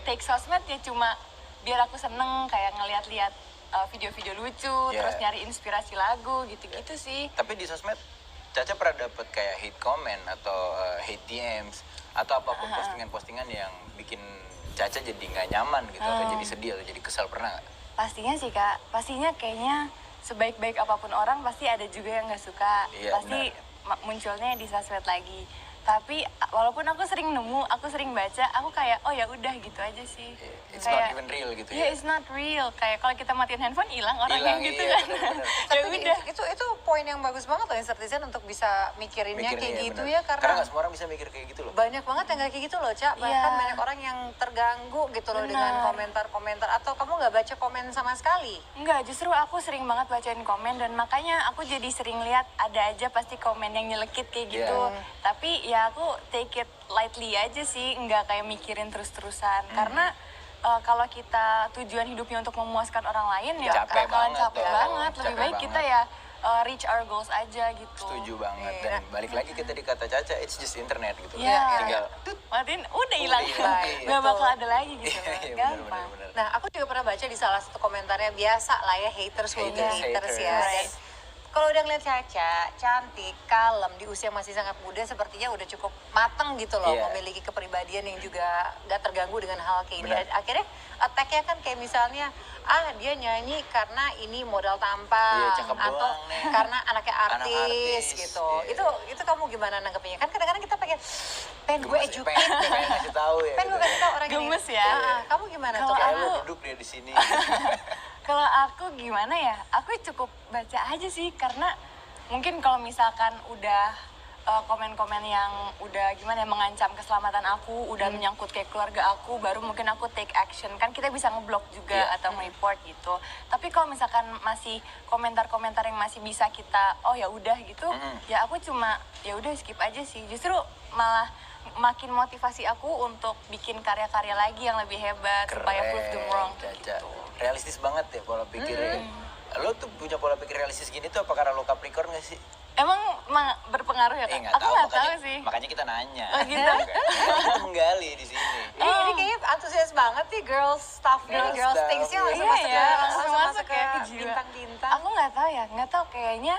take sosmed ya cuma biar aku seneng kayak ngeliat-liat video-video lucu, terus nyari inspirasi lagu gitu-gitu sih. Tapi di sosmed Caca pernah dapet kayak hate comment atau hate DMs atau apapun postingan-postingan yang bikin Caca jadi nggak nyaman gitu atau jadi sedih atau jadi kesal, pernah nggak? Pastinya sih Kak, pastinya kayaknya sebaik-baik apapun orang pasti ada juga yang nggak suka, pasti munculnya di sosmed lagi. Tapi walaupun aku sering nemu, aku sering baca, aku kayak oh ya udah gitu aja sih. It's kayak, not even real gitu ya. It's not real. Kayak kalau kita matiin handphone hilang orangnya gitu kan. Ya udah. Itu poin yang bagus banget loh Insertizen untuk bisa mikirinnya kayak gitu ya karena nggak semua orang bisa mikir kayak gitu loh. Banyak banget yang kayak gitu loh, Cak. Bahkan banyak orang yang terganggu gitu loh dengan komentar-komentar. Atau kamu nggak baca komen sama sekali? Enggak, justru aku sering banget bacain komen dan makanya aku jadi sering lihat ada aja pasti komen yang nyelekit kayak gitu. Tapi ya aku take it lightly aja sih, nggak kayak mikirin terus-terusan. Karena kalau kita tujuan hidupnya untuk memuaskan orang lain ya bakalan capek banget. Lebih baik kita ya reach our goals aja gitu. Setuju banget. Dan balik lagi ke tadi kata Caca, it's just internet gitu. Tinggal matiin udah hilang. Nggak bakal ada lagi gitu. Gampang. Nah, aku juga pernah baca di salah satu komentarnya, biasa lah ya, haters will be haters ya. Kalau udah ngeliat Caca, cantik, kalem, di usia masih sangat muda, sepertinya udah cukup mateng gitu loh, memiliki kepribadian yang juga gak terganggu dengan hal kayak ini. Akhirnya attack-nya kan kayak misalnya, dia nyanyi karena ini modal tampang, atau karena anaknya artis gitu. Itu kamu gimana nanggepinnya? Kan kadang-kadang kita pengen gue educate, pengen ngasih tahu ya. Pengen gue kasih tahu orang gemes ini. Ya. Kamu gimana tuh? Kamu duduk dia di sini. Kalau aku gimana ya, aku cukup baca aja sih, karena mungkin kalau misalkan udah komen-komen yang udah gimana ya, mengancam keselamatan aku, udah menyangkut kayak keluarga aku, baru mungkin aku take action. Kan kita bisa ngeblok juga atau nge-report gitu. Tapi kalau misalkan masih komentar-komentar yang masih bisa kita, oh ya udah gitu, ya aku cuma ya udah skip aja sih. Justru malah makin motivasi aku untuk bikin karya-karya lagi yang lebih hebat. Keren, supaya prove them wrong gitu. Realistis banget ya pola pikirnya. Lo tuh punya pola pikir realistis gini tuh apa karena lo Capricorn gak sih? Emang berpengaruh ya Kak? Aku nggak tahu sih. Makanya kita nanya. Oh gitu? Kita menggali di sini. Ini kayaknya antusias banget nih girls stuff nih, girls things-nya langsung masuk ke bintang-bintang. Aku nggak tahu ya, nggak tahu kayaknya.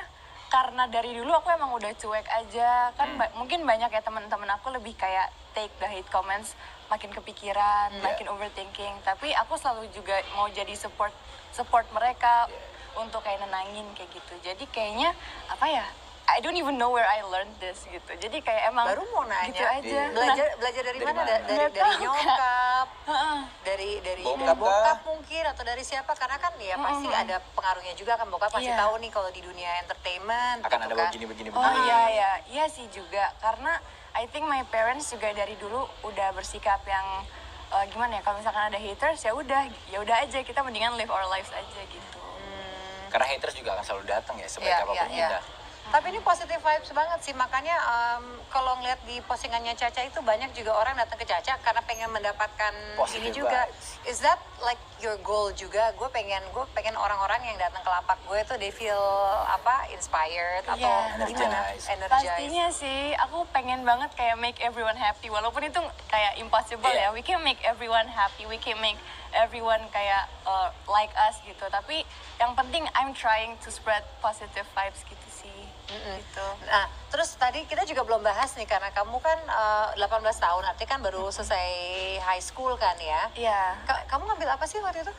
Karena dari dulu aku emang udah cuek aja, kan mungkin banyak ya teman-teman aku lebih kayak take the hate comments, makin kepikiran, makin overthinking. Tapi aku selalu juga mau jadi support mereka untuk kayak nenangin kayak gitu. Jadi kayaknya apa ya? I don't even know where I learned this gitu. Jadi kayak emang baru mau nanya gitu aja. Belajar dari mana? Dari nyokap, dari bokap mungkin, atau dari siapa? Karena kan ya pasti ada pengaruhnya juga kan, bokap pasti tahu nih kalau di dunia entertainment akan gitu ada kan. begini. Oh iya sih juga. Karena I think my parents juga dari dulu udah bersikap yang gimana ya, kalau misalkan ada haters ya udah aja, kita mendingan live our lives aja gitu. Karena haters juga akan selalu datang ya, sebaik apapun kita. Tapi ini positive vibes banget sih, makanya kalau ngeliat di postingannya Caca itu banyak juga orang datang ke Caca karena pengen mendapatkan positive ini juga. Vibes. Is that like your goal juga? Gue pengen orang-orang yang datang ke lapak gue itu they feel inspired atau gimana? Energized. Pastinya sih, aku pengen banget kayak make everyone happy, walaupun itu kayak impossible ya. We can make everyone happy, we can make everyone kayak like us gitu. Tapi yang penting I'm trying to spread positive vibes gitu sih. Gitu. Nah, terus tadi kita juga belum bahas nih, karena kamu kan 18 tahun, artinya kan baru selesai high school kan ya? Iya. Kamu ngambil apa sih waktu itu?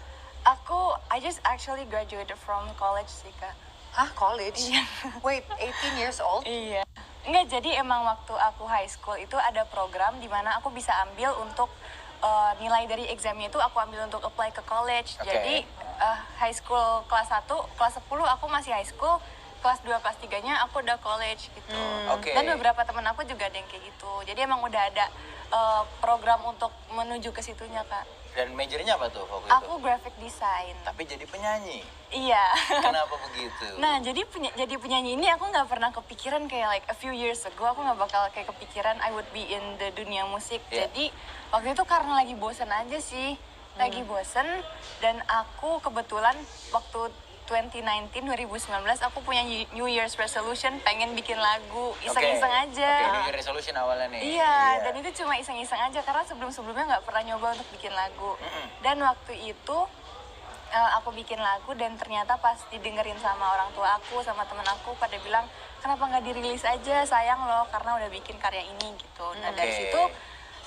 I just actually graduated from college sih Kak. Hah, college? Iya. Wait, 18 years old? Iya. Enggak, jadi emang waktu aku high school itu ada program di mana aku bisa ambil untuk nilai dari examnya itu aku ambil untuk apply ke college. Jadi high school kelas 1, kelas 10 aku masih high school, kelas 2, kelas 3-nya aku udah college gitu. Dan beberapa teman aku juga ada yang kayak gitu. Jadi emang udah ada program untuk menuju ke situnya Kak. Dan majornya apa tuh waktu itu? Aku graphic design. Tapi jadi penyanyi? Iya. Kenapa begitu? Nah, jadi penyanyi ini aku nggak pernah kepikiran kayak like a few years ago, aku nggak bakal kayak kepikiran I would be in the dunia musik. Jadi waktu itu karena lagi bosen aja sih. Lagi bosen, dan aku kebetulan waktu 2019 aku punya New Year's resolution pengen bikin lagu iseng-iseng aja. Oke, New Year resolution awalnya nih. Iya, dan itu cuma iseng-iseng aja karena sebelum-sebelumnya nggak pernah nyoba untuk bikin lagu. Dan waktu itu aku bikin lagu dan ternyata pas didengerin sama orang tua aku, sama temen aku pada bilang kenapa nggak dirilis aja, sayang loh karena udah bikin karya ini gitu. Nah dari situ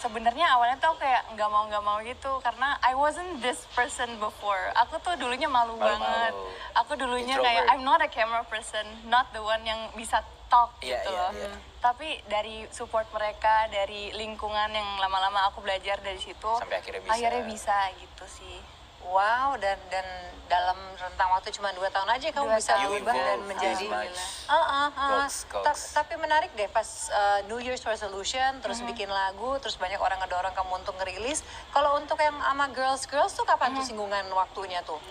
sebenarnya awalnya tuh kayak nggak mau gitu karena I wasn't this person before. Aku tuh dulunya malu banget. Aku dulunya kayak I'm not a camera person, not the one yang bisa talk gitu loh. Tapi dari support mereka, dari lingkungan yang lama-lama aku belajar dari situ, sampai akhirnya bisa gitu sih. Wow, dan dalam rentang waktu cuma 2 tahun aja kamu bisa berubah dan menjadi tapi menarik deh pas New Year's resolution terus bikin lagu, terus banyak orang ngedorong kamu untuk ngerilis. Kalau untuk yang sama girls tuh kapan tuh singgungan waktunya tuh?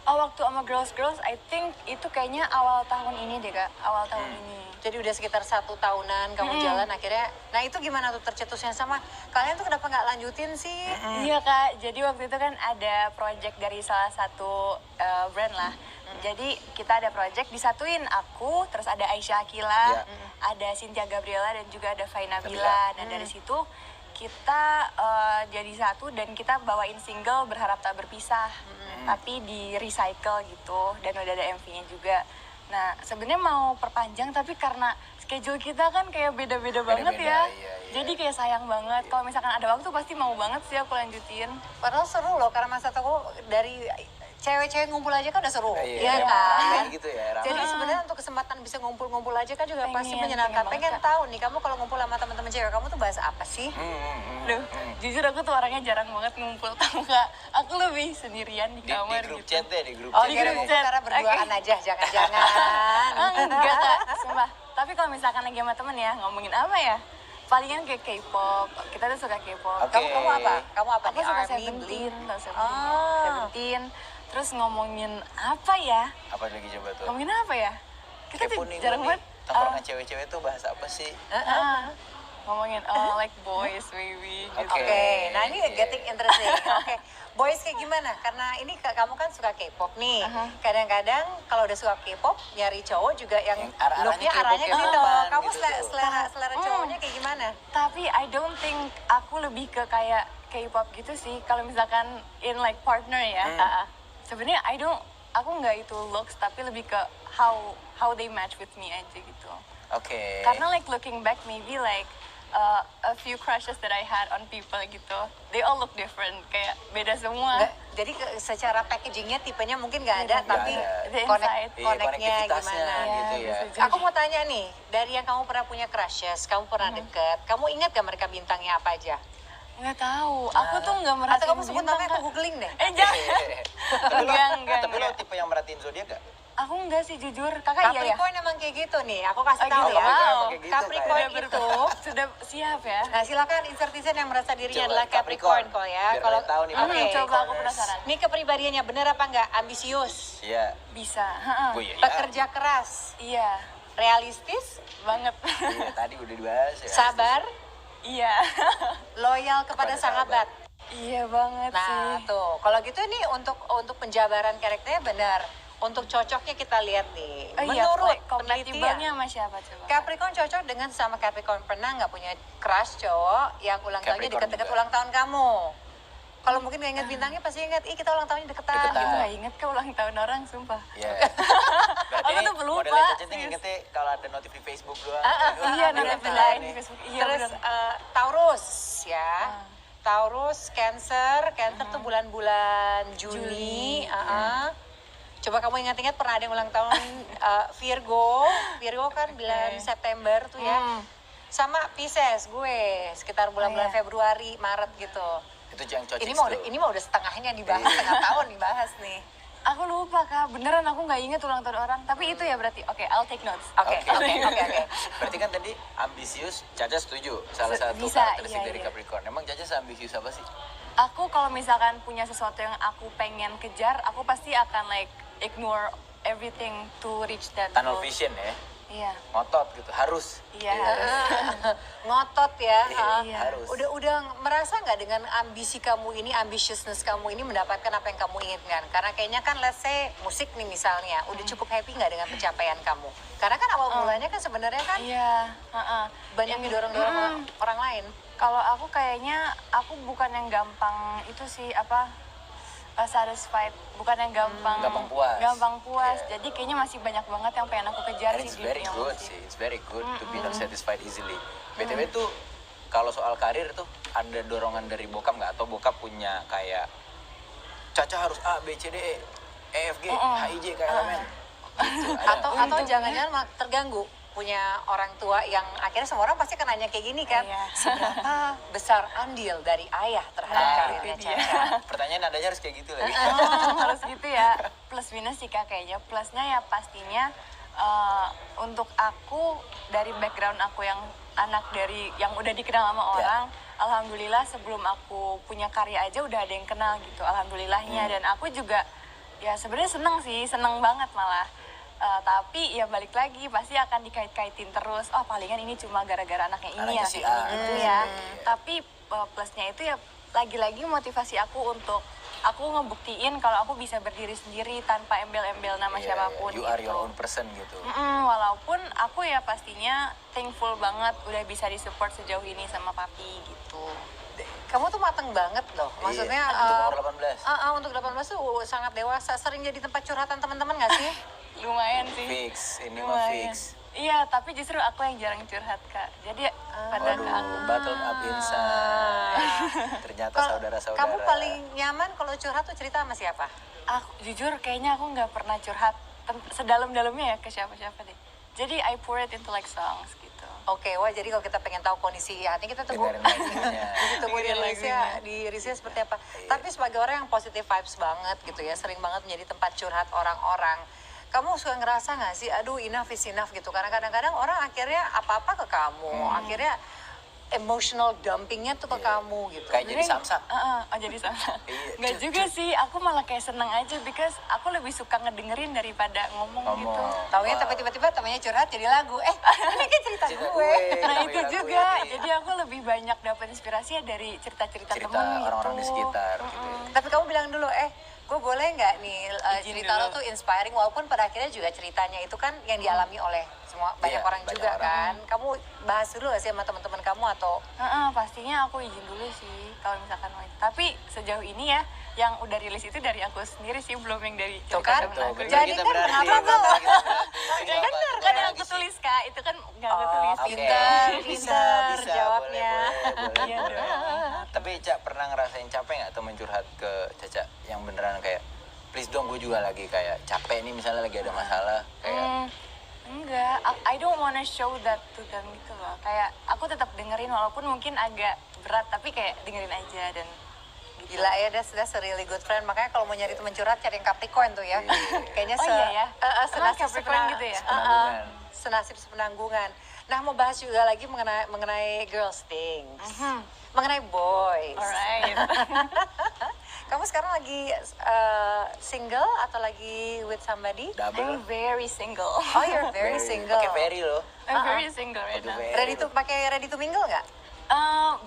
Oh, waktu sama girls, I think itu kayaknya awal tahun ini deh Kak, awal tahun ini. Jadi udah sekitar 1 tahunan kamu jalan akhirnya. Nah itu gimana tuh tercetusnya sama kalian tuh kenapa nggak lanjutin sih? Iya Kak, jadi waktu itu kan ada project dari salah satu brand lah. Jadi kita ada project disatuin aku, terus ada Aisyah Akila, ada Cynthia Gabriela dan juga ada Fai Nabila. Dan dari situ kita jadi satu dan kita bawain single Berharap Tak Berpisah. Tapi di recycle gitu dan udah ada MV-nya juga. Nah sebenarnya mau perpanjang tapi karena schedule kita kan kayak beda-beda banget ya. Jadi kayak sayang banget. Kalau misalkan ada waktu pasti mau banget sih aku lanjutin. Padahal seru loh karena masa aku dari cewek-cewek ngumpul aja kan udah seru, iya kan? Gitu ya, jadi sebenarnya untuk kesempatan bisa ngumpul-ngumpul aja kan juga pasti menyenangkan. Pengen tahu nih kamu kalau ngumpul sama teman-teman cewek kamu tuh bahas apa sih? Duh, jujur aku tuh orangnya jarang banget ngumpul tahu Kak. Aku lebih sendirian di kamar di grup gitu. chat deh, di grup Oh, chat. kira ngumpul karena berduaan aja, jangan-jangan. Enggak Kak, sumpah. Tapi kalau misalkan lagi sama temen ya, ngomongin apa ya? Palingan kayak K-pop, kita tuh suka K-pop. Kamu apa? Kamu apa Aku nih? suka Army, Seventeen, Blink? tau Seventeen. Terus ngomongin apa ya? Apa lagi coba tuh? Ngomongin apa ya? Kita tuh Kepo nih, jarang banget. tongkrongan cewek-cewek tuh bahas apa sih? Ngomongin like boys, baby. Gitu. Oke, nah ini getting interesting. Oke, boys kayak gimana? Karena ini kamu kan suka K-pop nih. Kadang-kadang kalau udah suka K-pop, nyari cowok juga yang looknya arahnya ke situ. Kamu selera cowoknya kayak gimana? Tapi I don't think aku lebih ke kayak K-pop gitu sih. Kalau misalkan in like partner ya. Sebenarnya aku nggak itu looks, tapi lebih ke how they match with me aja gitu. Oke. Karena like looking back maybe like a few crushes that I had on people gitu, they all look different, kayak beda semua. Jadi secara packagingnya tipenya mungkin nggak ada, tapi koneknya gimana? Gitu ya. Aku mau tanya nih, dari yang kamu pernah punya crushes, kamu pernah deket, kamu ingat gak mereka bintangnya apa aja? Nggak tahu, aku tuh nggak merhatiin. Atau kamu sebut namanya, aku googling deh. Jangan. Tapi lo tipe yang merhatiin zodiak gak? Aku enggak sih jujur, kakak iya ya? Capricorn emang kayak gitu nih, aku kasih tahu ya. Capricorn itu sudah siap ya. Nah silakan insertizen yang merasa dirinya adalah Capricorn kok ya. Kalau tahu nih, coba aku penasaran. Ini kepribadiannya bener apa enggak? Ambisius? Iya. Bisa. Pekerja keras? Iya. Realistis? Banget. Iya, tadi udah dibahas ya. Sabar? Iya. Loyal kepada sahabat? Iya banget sih. Nah tuh, kalau gitu nih untuk penjabaran karakternya benar. Untuk cocoknya kita lihat nih. Menurut penelitiannya sama siapa coba? Capricorn cocok dengan sama Capricorn. Pernah nggak punya crush cowok yang ulang tahunnya deket-deket ulang tahun kamu? Kalau mungkin nggak inget bintangnya pasti inget, kita ulang tahunnya deketan. Gitu nggak inget ke ulang tahun orang, sumpah. Iya. Aku tuh pelupa. Modelnya Caca tuh ingetnya kalau ada notif di Facebook doang. Iya, notif di Facebook. Iya, terus Taurus ya. Taurus, Cancer tuh bulan-bulan Juni. Coba kamu ingat-ingat pernah ada yang ulang tahun Virgo kan bulan September tuh ya. Sama Pisces gue sekitar bulan-bulan Februari, Maret gitu. Itu yang cocok. Ini mau udah setengahnya dibahas, setengah tahun dibahas nih. Aku lupa Kak, beneran aku nggak inget ulang tahun orang. Tapi itu ya berarti, oke, I'll take notes. Oke. Berarti kan tadi ambisius, Caca setuju salah satu karakteristik dari Capricorn. Emang Caca seambisius apa sih? Aku kalau misalkan punya sesuatu yang aku pengen kejar, aku pasti akan like ignore everything to reach that Tunnel goal. vision ya? Iya. ngotot gitu, harus. Iya, harus. Ngotot ya. Iya. Harus. Udah merasa nggak dengan ambisi kamu ini, ambitiousness kamu ini mendapatkan apa yang kamu inginkan? Karena kayaknya kan let's say musik nih misalnya, udah cukup happy nggak dengan pencapaian kamu? Karena kan awal mulanya kan sebenarnya kan Iya, banyak didorong-dorong orang lain. Kalau aku kayaknya aku bukan yang gampang itu sih satisfied, bukan yang gampang Gampang puas. Yeah. Jadi kayaknya masih banyak banget yang pengen aku kejar And sih it's di very dunia good musik. sih, it's very good to be not satisfied easily. BTW tuh kalau soal karir tuh ada dorongan dari bokap nggak, atau bokap punya kayak Caca harus A, B, C, D, E, F, G, H, I, J, K, L, M, N. Gitu, ada. Atau jangan-jangan malah terganggu punya orang tua yang akhirnya semua orang pasti kan nanya kayak gini kan, Iya. seberapa besar andil dari ayah terhadap karirnya itu dia. Caca? Pertanyaan nadanya harus kayak gitu lagi. Harus gitu ya, plus minus sih Kak kayaknya. Plusnya ya pastinya untuk aku dari background aku yang anak dari yang udah dikenal sama orang, alhamdulillah sebelum aku punya karya aja udah ada yang kenal gitu, alhamdulillahnya. Dan aku juga ya sebenarnya seneng banget malah. Tapi ya balik lagi pasti akan dikait-kaitin terus, oh palingan ini cuma gara-gara anaknya ini Anaknya ya, si kayak A. gitu ya. Tapi plusnya itu ya lagi-lagi motivasi aku untuk aku ngebuktiin kalau aku bisa berdiri sendiri tanpa embel-embel nama Iya, siapapun you are gitu. your own person gitu. Walaupun aku ya pastinya thankful banget udah bisa disupport sejauh ini sama papi gitu. Kamu tuh mateng banget loh, maksudnya Untuk umur 18. untuk 18 tuh sangat dewasa, sering jadi tempat curhatan teman-teman nggak sih? Lumayan sih. Fix, ini mah Lumayan. fix. Iya, tapi justru aku yang jarang curhat Kak. Jadi pada ke aku. Waduh, battle up inside. Ternyata saudara-saudara. Kamu paling nyaman kalau curhat tuh cerita sama siapa? Aku jujur kayaknya aku nggak pernah curhat sedalam-dalamnya ya ke siapa-siapa deh. Jadi I pour it into like songs gitu. Oke, wah jadi kalau kita pengen tahu kondisi hati kita tunggu Dengerin lagunya. tunggu di Dengerin rilisnya, lagunya. di rilisnya seperti apa. Tapi sebagai orang yang positive vibes banget gitu ya, sering banget menjadi tempat curhat orang-orang. Kamu suka ngerasa nggak sih, aduh enough is enough gitu? Karena kadang-kadang orang akhirnya apa-apa ke kamu, akhirnya emotional dumpingnya tuh ke kamu gitu. Kayak jadi samsak. Jadi sama. Iya, Nggak juga sih, aku malah kayak seneng aja because aku lebih suka ngedengerin daripada ngomong gitu. Taunya tapi tiba-tiba temannya curhat jadi lagu. Ini kayak cerita Cerita gue. Nah Lagu itu lagu juga, ini. jadi aku lebih banyak dapat inspirasi ya dari cerita-cerita Cerita temen orang-orang di gitu. sekitar gitu ya. Tapi kamu bilang dulu, gue boleh nggak nih Izin cerita lo dulu. tuh inspiring, walaupun pada akhirnya juga ceritanya itu kan yang dialami oleh semua banyak Iya, orang banyak juga orang. kan. Kamu bahas dulu gak sih sama teman-teman kamu atau Pastinya aku izin dulu sih kalau misalkan mau. Tapi sejauh ini ya, yang udah rilis itu dari aku sendiri sih, belum yang dari Tuh cerita kan? temen Tuh, aku. bener Jadi kita kan berarti. kenapa tuh? Bener, kan yang aku tulis Kak, itu kan nggak aku tulis. Oke. Pintar, Bisa, pintar bisa, jawabnya. boleh. Iya dong. Tapi Cak pernah ngerasain capek nggak atau mencurhat ke Caca yang beneran kayak please dong gue juga lagi kayak capek nih misalnya lagi ada masalah kayak Enggak, I don't wanna show that to them gitu loh. Kayak aku tetap dengerin walaupun mungkin agak berat, tapi kayak dengerin aja dan gitu. Gila ya, that's a really good friend. Makanya kalau mau nyari teman curhat cari yang Capricorn tuh ya. Kayaknya Oh iya ya? Emang senasib Capricorn gitu ya? Sepenanggungan. senasib sepenanggungan. Nah, mau bahas juga lagi mengenai girls things. Mengenai boys. Alright. Kamu sekarang lagi single atau lagi with somebody? double. I'm very single. Oh, you're very single. Pakai very loh. I'm very single right now. Very Ready loh. to pakai ready to mingle nggak?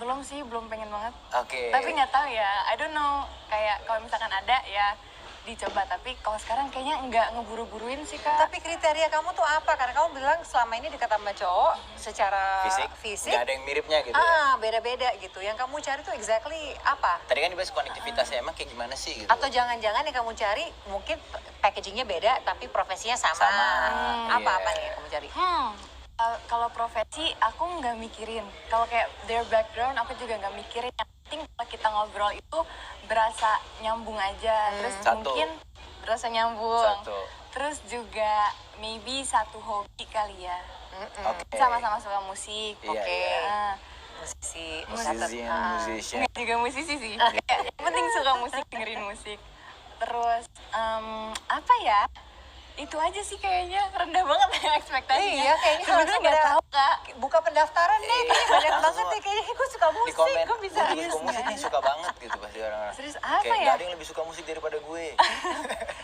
Belum sih, belum pengen banget. Oke. Tapi nggak tahu ya, I don't know. Kayak kalau misalkan ada ya dicoba, tapi kalau sekarang kayaknya nggak ngeburu-buruin sih Kak. Tapi kriteria kamu tuh apa? Karena kamu bilang selama ini dekat sama cowok secara fisik Nggak ada yang miripnya gitu ya. beda-beda gitu. Yang kamu cari tuh exactly apa? Tadi kan dibahas konektivitasnya emang kayak gimana sih gitu. Atau jangan-jangan yang kamu cari mungkin packagingnya beda tapi profesinya sama. Sama, Apa-apa iya. nih yang kamu cari? Kalau profesi aku nggak mikirin. Kalau kayak their background aku juga nggak mikirin. Yang penting kalau kita ngobrol itu berasa nyambung aja. Terus Satu. mungkin berasa nyambung. Satu. Terus juga maybe satu hobi kali ya. Oke. Sama-sama suka musik. Iya, Oke. iya. Musisi. Musician. Nggak juga musisi sih. Kayak yang penting suka musik, dengerin musik. Terus apa ya? itu aja sih kayaknya rendah banget ya ekspektasinya. Iya, kayaknya sebenarnya harusnya nggak pada tahu Kak. buka pendaftaran deh, kayaknya banyak Langsung banget deh, kayaknya gue suka Di musik, komen, gue bisa. gue suka musik nih, suka banget gitu pasti orang-orang. Serius, apa Kayak ya? nggak ada yang lebih suka musik daripada gue.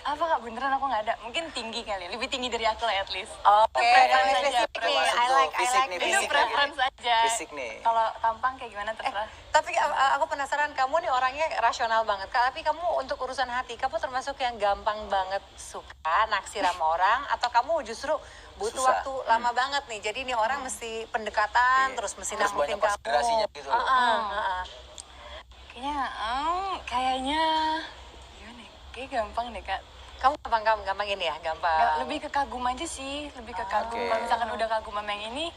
Apa Kak, beneran aku nggak ada. Mungkin tinggi kali, lebih tinggi dari aku lah at least. Oke, preference spesifik aja, nih, preference. I like Fisik nih, Itu fisik lagi. preference aja. Fisik nih. Kalau tampang kayak gimana terserah. Tapi aku penasaran, kamu nih orangnya rasional banget. Tapi kamu untuk urusan hati, kamu termasuk yang gampang banget suka naksir sama orang, atau kamu justru butuh Susah. waktu lama banget nih. Jadi nih orang mesti pendekatan, Iya. terus mesti Terus nakutin banyak kamu. konsiderasinya gitu loh. Kayaknya gimana ya? Kayak gampang deh Kak. Kamu gampang ini ya, gampang. Lebih ke kagum aja sih, lebih ke kagum. Oke. Kalau misalkan udah kagum sama yang ini,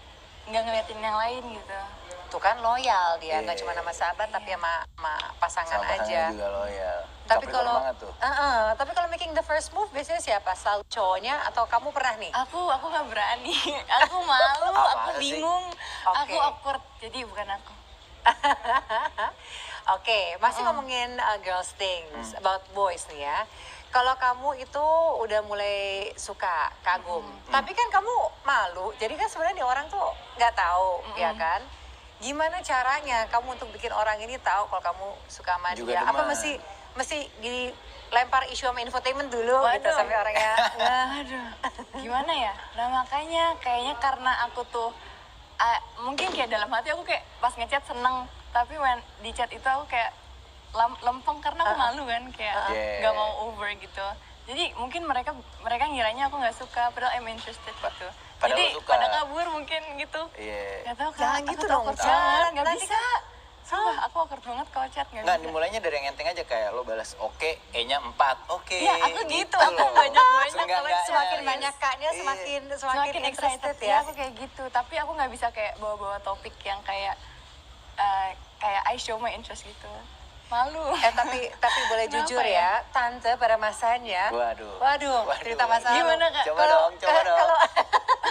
nggak ngeliatin yang lain gitu. Tuh kan loyal dia, nggak Iya. cuma sama sahabat tapi sama pasangan Sama pasangan aja. juga loyal. Tapi Capricorn kalau banget tuh. tapi kalau making the first move biasanya siapa? Selalu cowoknya atau kamu pernah nih? Aku nggak berani, aku malu, Apa aku sih? bingung, aku Oke. awkward. Jadi bukan aku. Oke, masih ngomongin girls things about boys nih ya. Kalau kamu itu udah mulai suka, kagum, tapi kan kamu malu. Jadi kan sebenarnya nih orang tuh nggak tahu, ya kan? Gimana caranya kamu untuk bikin orang ini tahu kalau kamu suka sama Juga dia? Apa demen. mesti dilempar isu sama infotainment dulu gitu Waduh. sampai orangnya Aduh, gimana ya? Nah makanya kayaknya karena aku tuh mungkin kayak dalam hati aku kayak pas ngechat seneng, tapi when di chat itu aku kayak lempeng karena aku malu kan, kayak Yeah. nggak mau over gitu. Jadi mungkin mereka ngiranya aku nggak suka, padahal I'm interested gitu. Padahal Jadi lo suka. pada kabur mungkin gitu. Iya. Nggak tahu Kak, Jangan aku gitu tuh dong, awkward jangan. banget, nggak Nanti bisa. Sumpah, aku awkward banget kalau chat nggak Nggak, bisa. dimulainya dari yang enteng aja kayak lo balas oke, E-nya 4, oke. Iya, aku gitu, aku loh. banyak-banyak Seenggaknya, semakin iya. banyak kaknya Iya. semakin Semakin interested excited ya. aku kayak gitu, tapi aku nggak bisa kayak bawa-bawa topik yang kayak I show my interest gitu, malu. Tapi boleh Kenapa jujur ya? ya, tante pada masanya. Waduh. Waduh, cerita masa lalu. Gimana, Kak? Coba dong, coba dong. Kalau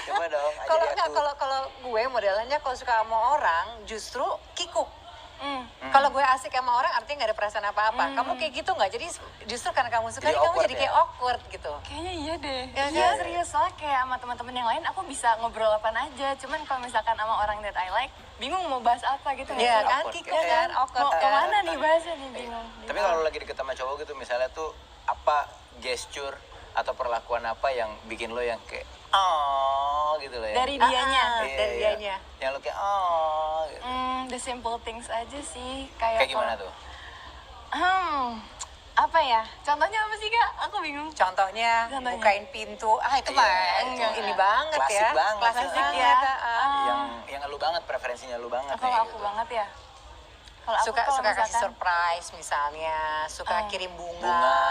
Coba dong, kalau ajari enggak, aku. kalau gue modelannya kalau suka sama orang justru kikuk. Hmm. Kalau gue asik sama orang artinya nggak ada perasaan apa-apa. Kamu kayak gitu nggak? Jadi justru karena kamu suka, Jadi kamu awkward jadi ya? kayak awkward gitu. Kayaknya iya deh. Ya Iya kan? serius, soalnya kayak sama teman-teman yang lain aku bisa ngobrol apaan aja. Cuman kalau misalkan sama orang that I like, bingung mau bahas apa gitu. nggak Iya sih? kan, Awkward, kikuk kan? kan, awkward Mau kan. kemana nih bahasnya nih, bingung. Tapi kalau lo lagi deket sama cowok gitu, misalnya tuh apa gesture atau perlakuan apa yang bikin lo yang kayak oh gitu loh ya? Dari dianya. Iya, dari iya. dianya. Yang lo kayak oh gitu. The simple things aja sih. Kayak gimana kalau- tuh? Apa ya? Contohnya apa sih Kak? Aku bingung. Contohnya, Contohnya. bukain pintu. Itu Iya, mah enggak. ini banget Klasik ya. banget. Klasik Klasik banget. ya. Yang lu banget, preferensinya lu banget Kalau nih, aku gitu. banget ya. Kalau aku Suka kalau suka kasih misalkan- surprise misalnya, suka kirim bunga. Bunga,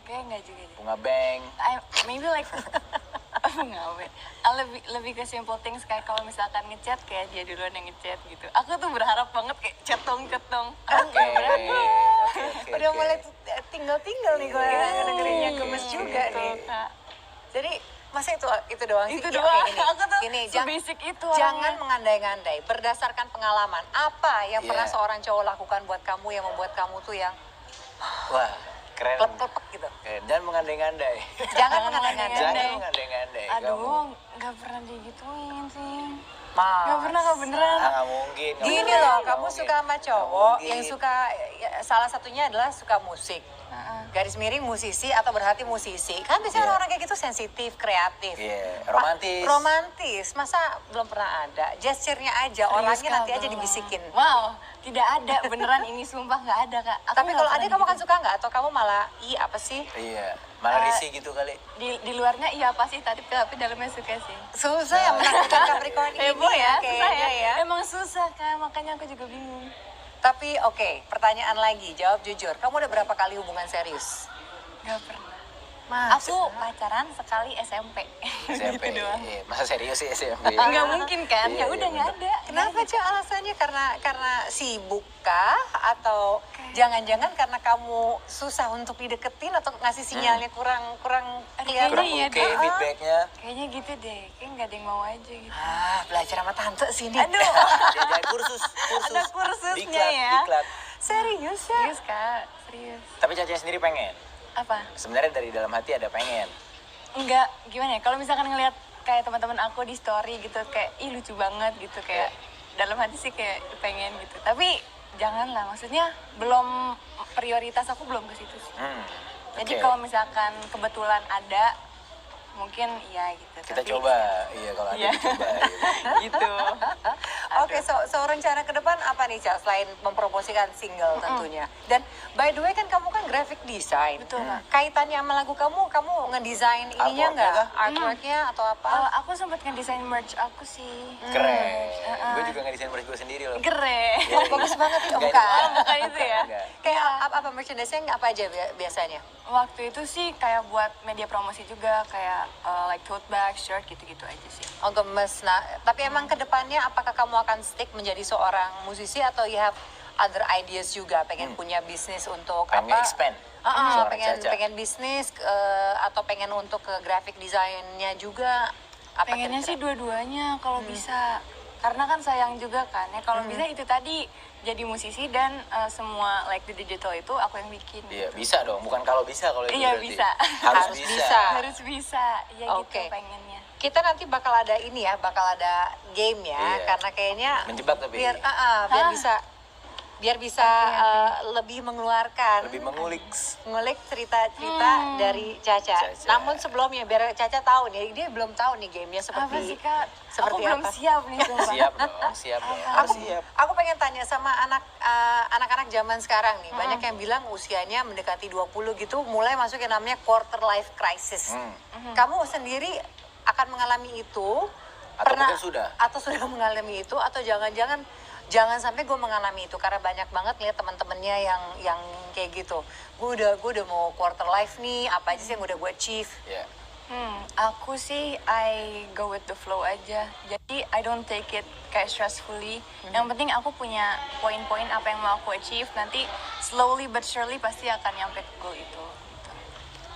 Kayak enggak juga deh. bunga bank. Maybe like bunga weh. Lebih ke simple things kayak kalau misalkan ngechat kayak dia duluan yang ngechat gitu. Aku tuh berharap banget kayak chat dong. Oke, oke. Udah mulai tinggal-tinggal nih gue dengerinnya gemes Gitu, juga nih. Kak. Jadi masa itu doang sih? Itu Ya, doang. oke, Aku tuh gini, sebasic itu jangan orangnya. mengandai-ngandai. Berdasarkan pengalaman, apa yang pernah Iya. seorang cowok lakukan buat kamu yang membuat kamu tuh yang Wah, keren. klep-klepek gitu? Dan mengandai-ngandai. Jangan mengandai-ngandai. Jangan mengandai-ngandai. kamu. Aduh, nggak pernah digituin sih. Mas. Nggak pernah, Kak, beneran. Ah, nggak mungkin. nggak Gini mungkin, loh, nggak kamu mungkin. suka sama Nggak cowok mungkin. yang suka, salah satunya adalah suka musik. Garis miring musisi atau berhati musisi. Kan biasanya Iya. orang-orang kayak gitu sensitif, kreatif. Iya, romantis. Romantis, masa belum pernah ada? Gesture-nya aja, orangnya Serius, nanti Kak, aja belum. dibisikin. Wow, tidak ada beneran ini sumpah nggak ada Kak. Aku Tapi nggak kalau ada pernah kamu kan gitu. suka nggak? Atau kamu malah, ih apa sih? Iya, malah risih gitu kali. Di luarnya iya apa sih tapi dalamnya suka sih. Susah ya menakutkan Capricorn ini Heboh ya, susah kayaknya ya. Emang susah Kak, makanya aku juga bingung. Tapi oke, pertanyaan lagi, jawab jujur. Kamu udah berapa kali hubungan serius? Nggak pernah. Mas, Aku pacaran sekali SMP. SMP. Gitu doang. Iya, masa serius sih SMP? Nggak mungkin kan? Iya, Ya udah iya, nggak bener. ada. kenapa Cak alasannya? Karena sibuk kah? Atau jangan-jangan karena kamu susah untuk dideketin atau ngasih sinyalnya kurang kelihatan? Kurang Iya, oke Kak. feedbacknya. Kayaknya gitu deh. Kayak nggak ada yang mau aja gitu. Belajar sama tante sini. Aduh, Diajarin kursus. ada kursusnya Diklat, ya. diklat. Serius ya? Serius Kak, serius. Tapi Caca sendiri pengen. Apa? Sebenarnya dari dalam hati ada pengen. Enggak, gimana ya, kalau misalkan ngelihat kayak teman-teman aku di story gitu kayak ih lucu banget gitu kayak dalam hati sih kayak pengen gitu, tapi janganlah, maksudnya belum, prioritas aku belum ke situ sih. Jadi kalau misalkan kebetulan ada mungkin iya gitu. Kita tapi- coba, iya kalau ada Iya. dicoba. Gitu. gitu. Oke, so rencana ke depan apa nih, Cak? Selain mempromosikan single tentunya. Dan by the way kan kamu kan graphic design. Betul, Kak. Kaitannya sama lagu kamu ngedesain ininya Artworknya nggak? kah? Artworknya atau apa? Aku sempat ngedesain merch aku sih. Keren. Gue juga ngedesain merch gue sendiri loh. Keren. Oh, bagus banget nih. Oh, Enggak, bukan. Bukan itu ya. Enggak. Kayak apa merchandise-nya apa aja biasanya? Waktu itu sih kayak buat media promosi juga, kayak like tote bag, shirt gitu-gitu aja sih. Oh, gemes. Nah, tapi emang ke depannya apakah kamu akan stick menjadi seorang musisi atau you have other ideas juga? Pengen punya bisnis untuk Pengen apa? expand. Ah, Seorang Caca. pengen bisnis atau pengen untuk ke graphic design-nya juga? Apa Pengennya kira-kira? sih dua-duanya kalau bisa. Karena kan sayang juga kan ya, kalau bisa itu tadi jadi musisi dan semua like the digital itu aku yang bikin. Iya, bisa dong. Bukan kalau bisa, kalau itu Iya, berarti. bisa. Harus Harus bisa. bisa. Harus bisa. Ya Oke. gitu pengennya. Kita nanti bakal ada ini ya, bakal ada game ya, Iya. karena kayaknya Menjebak tapi. biar bisa lebih mengeluarkan, Lebih mengulik. ngulik cerita-cerita dari Caca. Caca. Namun sebelumnya biar Caca tahu nih, dia belum tahu nih gamenya Apa seperti sih Kak? seperti aku belum apa? siap nih sumpah. Siap dong, siap dong. Harus siap. Aku pengen tanya sama anak-anak zaman sekarang nih. Banyak yang bilang usianya mendekati 20 gitu mulai masuk yang namanya quarter life crisis. Kamu sendiri akan mengalami itu? Atau mungkin sudah? Atau sudah mengalami itu atau jangan sampai gue mengalami itu karena banyak banget lihat teman-temannya yang kayak gitu. Gue udah mau quarter life nih, apa aja sih yang udah gue achieve? Iya. Aku sih I go with the flow aja. Jadi I don't take it kayak stressfully. Yang penting aku punya poin-poin apa yang mau aku achieve. Nanti slowly but surely pasti akan nyampe ke goal itu. Gitu.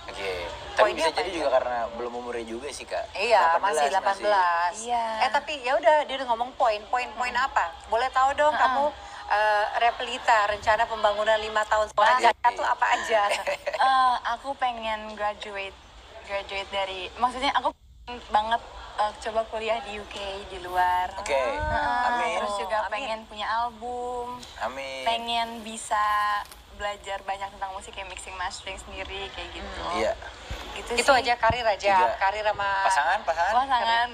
Oke. Tapi Poinnya bisa apa jadi aja? juga karena belum umurnya juga sih, Kak. Iya, masih 18. Iya. Tapi ya udah dia udah ngomong poin apa? Boleh tahu dong kamu Repelita rencana pembangunan 5 tahun setelah Wah. Caca tuh apa aja? Aku pengen graduate dari, maksudnya aku pengen banget coba kuliah di UK, di luar. Oke. Amin. Terus juga Amin. pengen punya album, Amin. pengen bisa belajar banyak tentang musik kayak mixing mastering sendiri kayak gitu. Iya. Gitu Itu sih. aja karir aja, Tiga. karir sama Pasangan. Pasangan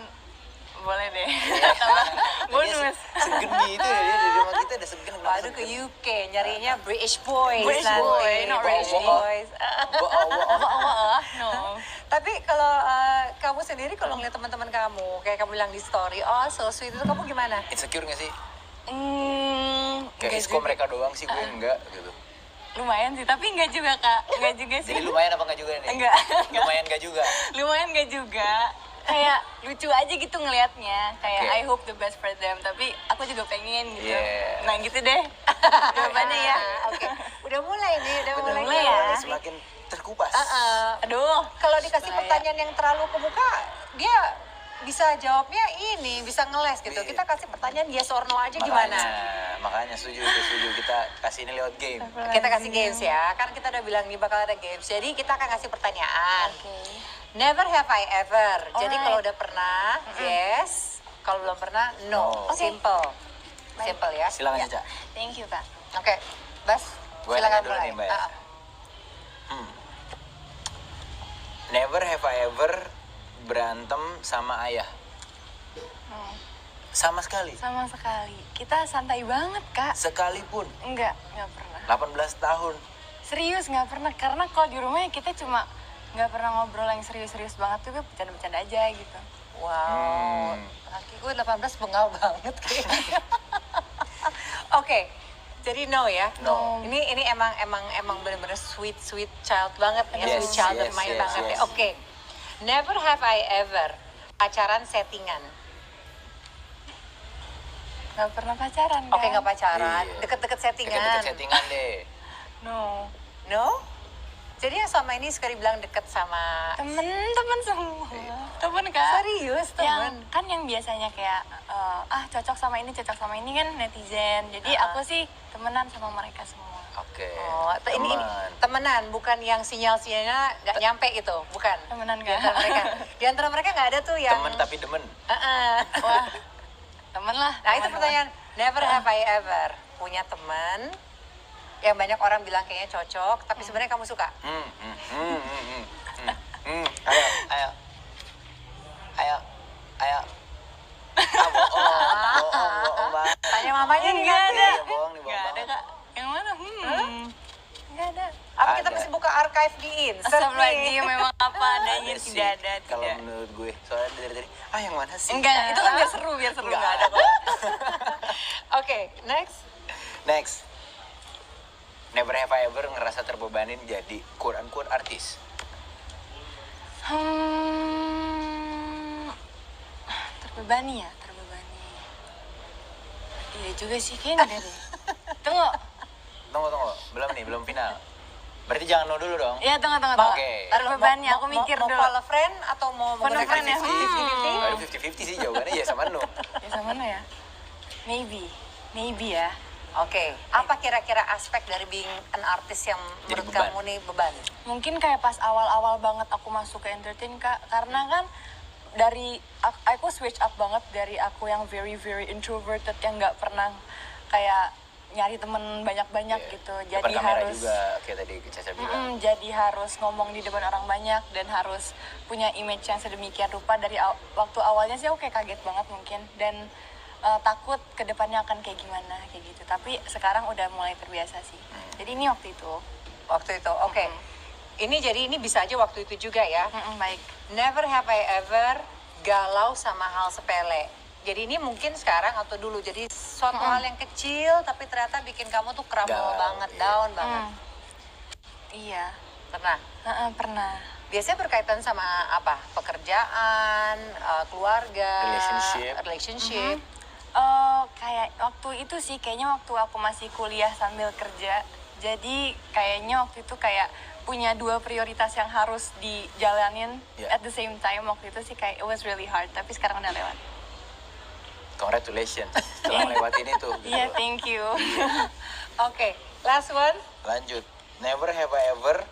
boleh deh. Tambah bonus. Segen gitu ya, dia di rumah kita ada segen. kenapa Waduh ke segen? UK nyarinya British boys British nanti. boy, not British British. boys. No. Tapi kalau kamu sendiri kalau ngeliat teman-teman kamu kayak kamu bilang di story, oh so sweet itu kamu gimana? Insecure gak sih? Kayak Enggak Isco juga. mereka doang sih, gue enggak gitu. Lumayan sih, tapi enggak juga Kak. Enggak juga sih. Jadi lumayan apa enggak juga nih? Enggak. Lumayan enggak juga. Lumayan enggak juga. Kayak lucu aja gitu ngelihatnya. Kayak Oke. I hope the best for them, tapi aku juga pengen gitu. Yeah. Nah, gitu deh. Jawabannya ya. Oke, udah mulai nih, udah Udah mulai. mulai ya. nih. Semakin terkupas. Aduh. Kalau dikasih Bahaya. pertanyaan yang terlalu ke muka, dia bisa jawabnya ini, bisa ngeles gitu. Iya. Kita kasih pertanyaan yes or no aja gimana? Makanya setuju. Kita kasih ini lewat game. Kita kasih games ya, kan kita udah bilang nih bakal ada games. Jadi kita akan kasih pertanyaan. Oke. Never have I ever. Jadi Alright. kalau udah pernah, yes. Kalau belum pernah, no. No. Oke. Simple. Baik. Simple ya. Silakan Ya. Caca. Thank you, Kak. Oke, Bas. Gue Silakan nanya dulu mulai. nih, Mbak ya. Ah, Never have I ever berantem sama ayah. Sama sekali. Sama sekali. Kita santai banget, Kak. Sekalipun. Enggak pernah. 18 tahun. Serius nggak pernah, karena kalau di rumah ya kita cuma nggak pernah ngobrol yang serius-serius banget tuh, bercanda-bercanda aja gitu. Wow, laki gue 18 bengal banget kayaknya. Oke, jadi no ya. No. Ini emang bener-bener sweet child banget ya, Yes, sweet child yes, main yes, banget ya. yes. Oke, never have I ever pacaran settingan. Nggak pernah pacaran, kan? Oke, nggak pacaran, Iya. deket-deket settingan. Deket-deket settingan deh. No. No? Jadi yang selama ini suka dibilang deket sama Temen semua. Temen Kak. serius Yang, temen. kan yang biasanya kayak cocok sama ini kan netizen. Jadi aku sih temenan sama mereka semua. Oke. Oh, ini temenan, bukan yang sinyal-sinyalnya nggak nyampe gitu, bukan? Temenan Di Kak. antara mereka, di antara mereka nggak ada tuh yang. Temen tapi demen. Wah, temen lah. Nah itu temen. pertanyaan, never have I ever punya teman yang banyak orang bilang kayaknya cocok, tapi sebenarnya kamu suka. Ayo, ayo. Ayo, ayo. Bohong banget. Tanya mamanya nih Nggak nanti. ada. Bohong nih, bohong Nggak ada banget. Kak. Yang mana? Nggak ada. Apa kita Ada. mesti buka archive di insert Astagfirullahi, nih? memang apa adanya sih, tidak ada. kalau Tidak. menurut gue. Soalnya dari yang mana sih? Enggak, itu kan biar seru. Nggak Nggak ada kok. Oke, next. Next. Never have I ever ngerasa terbebanin jadi quote-unquote artis. Terbebani. Iya juga sih, kayaknya enggak deh. Tunggu. Tunggu. Belum final. Berarti jangan no dulu dong. Iya, tunggu. Oke. Terbebani, aku mikir mau dulu. call a friend atau mau Phone a menggunakan friend ya? 50-50? Baru 50-50 sih jawabannya ya sama no. Ya sama mana ya? Maybe ya. Oke, apa kira-kira aspek dari being an artist yang Jadi menurut beban. kamu nih beban? Mungkin kayak pas awal-awal banget aku masuk ke entertain Kak, karena kan dari aku switch up banget dari aku yang very introverted yang nggak pernah kayak nyari temen banyak-banyak Iya. gitu. Depan Jadi kamera harus juga kayak tadi Caca bilang. jadi harus ngomong di depan orang banyak dan harus punya image yang sedemikian rupa dari waktu awalnya sih aku kayak kaget banget mungkin dan takut kedepannya akan kayak gimana kayak gitu. Tapi sekarang udah mulai terbiasa sih. Jadi ini waktu itu. Waktu itu, oke. Ini bisa aja waktu itu juga ya. Baik. Never have I ever galau sama hal sepele. Jadi ini mungkin sekarang atau dulu. Jadi suatu hal yang kecil tapi ternyata bikin kamu tuh crumble Galau, banget, iya. down banget. Iya. Pernah? Pernah. Biasanya berkaitan sama apa? Pekerjaan, keluarga, relationship. Kayak waktu itu sih kayaknya waktu aku masih kuliah sambil kerja. Jadi kayaknya waktu itu kayak punya dua prioritas yang harus dijalanin Yeah. at the same time. Waktu itu sih kayak it was really hard, tapi sekarang udah lewat. Congratulations. Setelah melewatin itu. Iya, thank you. Oke, last one. Lanjut. Never have I ever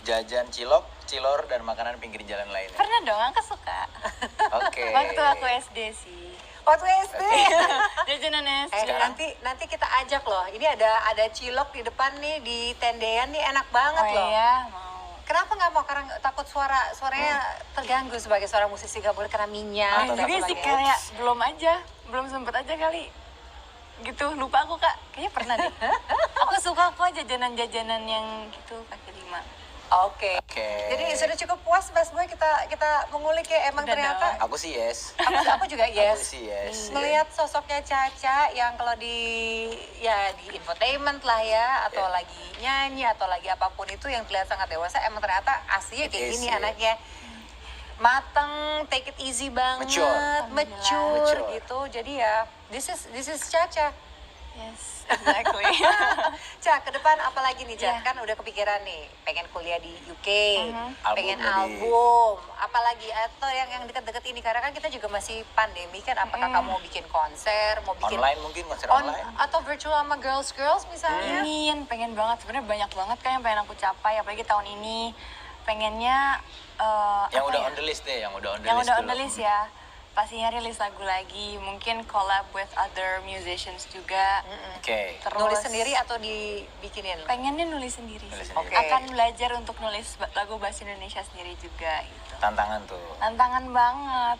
jajan cilor, dan makanan pinggir jalan lainnya. Pernah dong, aku suka. Oke. Waktu aku SD sih. Waktu SD. Jajanan SD. Sekarang? nanti kita ajak loh. Ini ada cilok di depan nih di tendean nih enak banget Oh loh. iya, mau. Kenapa nggak mau? Karena takut suaranya terganggu sebagai seorang musisi, nggak boleh kena minyak. atau Juga apa sih lagi. kayak belum sempet aja kali. Gitu, lupa aku Kak. Kayaknya pernah deh. Aku suka kok jajanan-jajanan yang gitu kaki lima. Oke. Oke. Jadi sudah cukup puas Mas Boy kita mengulik ya emang Udah ternyata. Aku sih yes. Aku juga yes. Aku sih yes. Melihat sosoknya Caca yang kalau di infotainment lah ya atau Yeah. lagi nyanyi atau lagi apapun itu yang terlihat sangat dewasa, emang ternyata aslinya kayak It is, gini yeah. anaknya. Mateng, take it easy banget, mature Mature. gitu. Jadi ya this is Caca. Yes, exactly. Ca, ke depan apa lagi nih, Ca? Iya. Kan udah kepikiran nih, pengen kuliah di UK, pengen Album album, apalagi atau yang deket-deket ini karena kan kita juga masih pandemi kan. Apakah kamu mau bikin konser, mau bikin Online mungkin konser on online. atau virtual sama girls misalnya? pengen banget. Sebenarnya banyak banget kan yang pengen aku capai, apalagi tahun ini. Pengennya Yang apa udah ya? on the list deh, yang udah on the Yang list udah on dulu. the list ya. Pastinya rilis lagu lagi, mungkin collab with other musicians juga. Oke. Terus Nulis sendiri atau dibikinin? pengennya nulis sendiri. Nulis sih. sendiri. Oke. Akan belajar untuk nulis lagu bahasa Indonesia sendiri juga gitu. Tantangan tuh. Tantangan banget.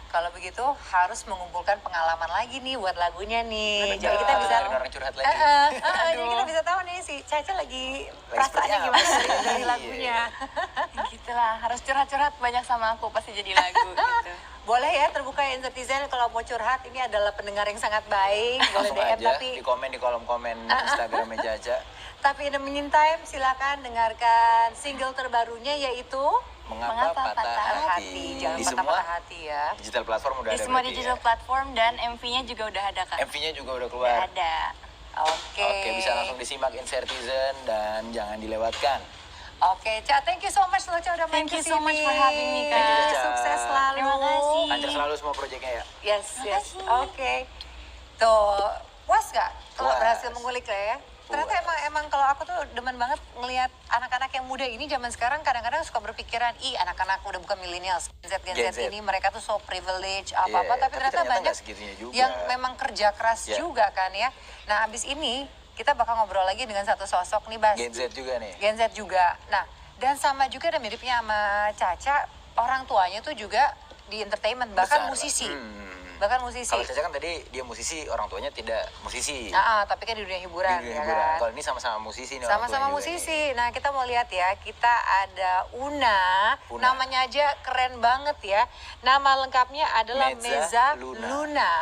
Kalau begitu harus mengumpulkan pengalaman lagi nih buat lagunya nih. Jadi kita Bener, bisa bikin orang curhat lagi. jadi kita bisa tahu nih si Caca lagi perasaannya seperti gimana apa sih dari sih? lagunya. Gitu lah, harus curhat-curhat banyak sama aku pasti jadi lagu gitu. Boleh ya terbuka ya netizen kalau mau curhat, ini adalah pendengar yang sangat baik. Boleh Langsung DM aja tapi di komen di kolom komen Instagramnya Caca. in the meantime silakan dengarkan single terbarunya yaitu Mengapa patah hati. Jangan Di patah-patah semua hati ya. digital platform udah Di ada semua berarti digital ya. platform dan MV-nya juga udah ada Kak. MV-nya juga udah Udah keluar. ada. Oke. Oke, bisa langsung disimak Insertizen dan jangan dilewatkan. Oke, Ca, thank you so much loh, Ca, udah main Thank you kesini. so much for having me, Kak. Thank you, Ca. Sukses selalu. Terima kasih. Lancar selalu semua proyeknya ya. Yes, yes. Makasih. Oke. Tuh, puas gak kalau Puas. berhasil mengulik lah ya? Ternyata Puas. emang kalau aku tuh demen banget ngelihat anak-anak yang muda ini zaman sekarang kadang-kadang suka berpikiran, anak-anak udah bukan millennials, Gen Gen Z Z. ini mereka tuh so privilege apa-apa, Iya, tapi ternyata banyak nggak segitunya juga. yang memang kerja keras Iya. juga kan ya. Nah, abis ini kita bakal ngobrol lagi dengan satu sosok nih, Bas. Gen Z juga nih. Gen Z juga. Nah, dan sama juga ada miripnya sama Caca, orang tuanya tuh juga di entertainment, bahkan Besar, musisi. Pak. Bahkan musisi. Kalau Caca kan tadi dia musisi, orang tuanya tidak musisi. Tapi kan di dunia hiburan, Di dunia ya hiburan. kan? Kalau ini sama-sama musisi nih. orang Sama-sama tuanya juga musisi. nih. Nah, kita mau lihat ya, kita ada Una. Una. Namanya aja keren banget ya. Nama lengkapnya adalah Meza Meza Luna. Luna.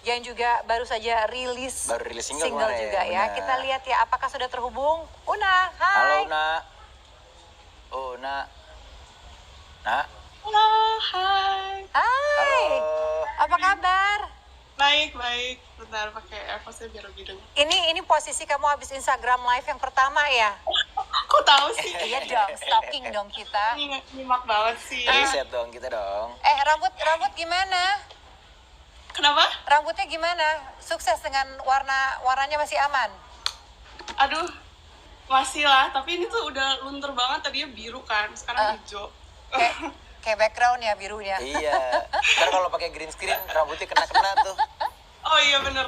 Yang juga baru saja rilis Baru rilis single kemarin, juga ya. benar. Kita lihat ya, apakah sudah terhubung? Una, hai. Halo, Nak. Oh, Nak. Nak. Halo, hai. Hai. Halo. Apa kabar? Baik, baik. Bentar pakai AirPods-nya biar lebih dengar. Ini posisi kamu habis Instagram live yang pertama ya? Kok tahu sih? Iya dong, stalking dong kita. Nyimak banget sih. Riset dong kita dong. Rambut gimana? Kenapa? Rambutnya gimana? Sukses dengan warnanya masih aman? Aduh, masih lah. Tapi ini tuh udah luntur banget. Tadinya biru kan, sekarang hijau. Kayak background ya birunya. Iya. Ntar kalau pakai green screen rambutnya kena-kena tuh. Oh iya bener.